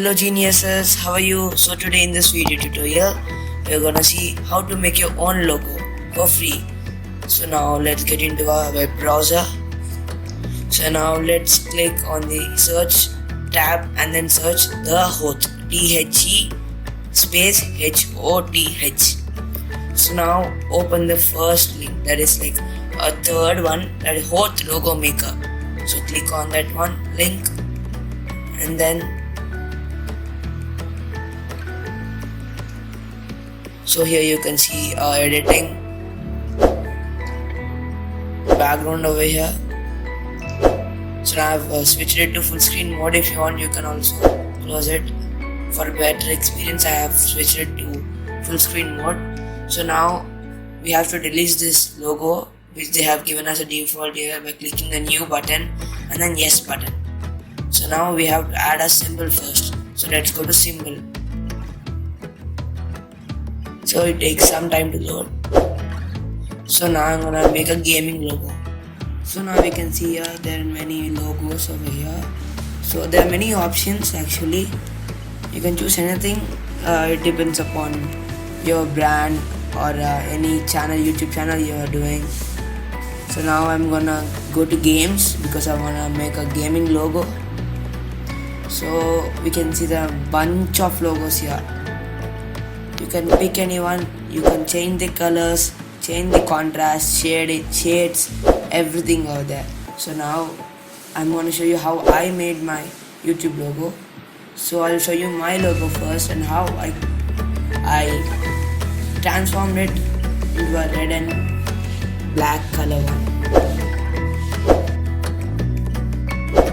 Hello geniuses, how are you? So today in this video tutorial we're gonna see how to make your own logo for free. So now let's get into our web browser. So now let's click on the search tab and then search the Hoth, THE space HOTH. So now open the first link, that is like a third one, that is Hoth logo maker. So click on that one link and then so here you can see editing background over here. So now I've switched it to full screen mode. If you want, you can also close it. For a better experience, I have switched it to full screen mode. So now we have to delete this logo which they have given us a default here by clicking the new button and then yes button. So now we have to add a symbol first. So let's go to symbol. So it takes some time to load. So now I'm gonna make a gaming logo. So now we can see here there are many logos over here. So there are many options actually. You can choose anything. It depends upon your brand or any channel, YouTube channel you are doing. So now I'm gonna go to games because I wanna make a gaming logo. So we can see there are a bunch of logos here. You can pick anyone, you can change the colors, change the contrast, shades, everything over there. So now I'm going to show you how I made my YouTube logo. So I'll show you my logo first and how I transformed it into a red and black color one.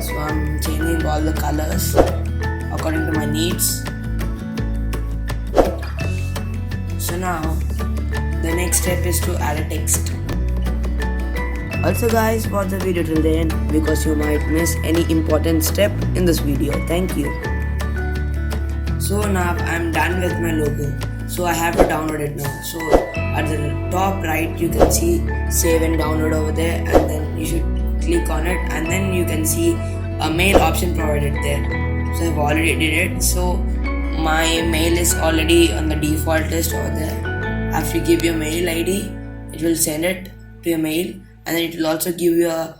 So I'm changing all the colors according to my needs. So now the next step is to add a text. Also guys, watch the video till the end because you might miss any important step in this video. Thank you. So now I'm done with my logo. So I have to download it now. So at the top right you can see save and download over there, and then you should click on it and then you can see a mail option provided there. So I've already did it. So my mail is already on the default list over there. After you give your mail ID, it will send it to your mail, and then it will also give you a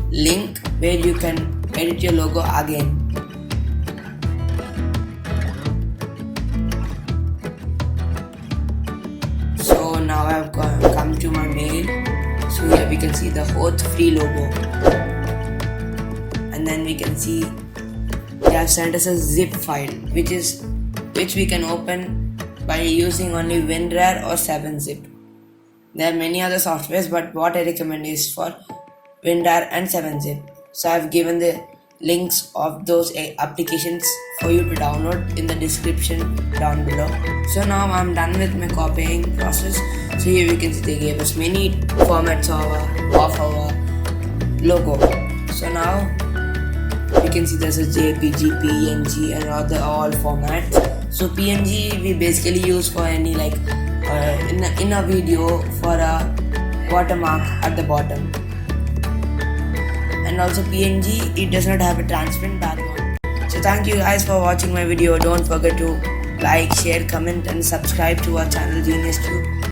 link where you can edit your logo again. So now I have come to my mail. So here we can see the Hoth free logo, and then we can see they have sent us a zip file which we can open by using only WinRAR or 7-zip. There are many other softwares, but what I recommend is for WinRAR and 7-zip. So I have given the links of those applications for you to download in the description down below. So now I'm done with my copying process. So here we can see they gave us many formats of our logo. So now we can see there's a JPG, PNG and all formats. So PNG we basically use for any like in a video for a watermark at the bottom. And also PNG, it does not have a transparent background. So thank you guys for watching my video. Don't forget to like, share, comment and subscribe to our channel Genius Tube.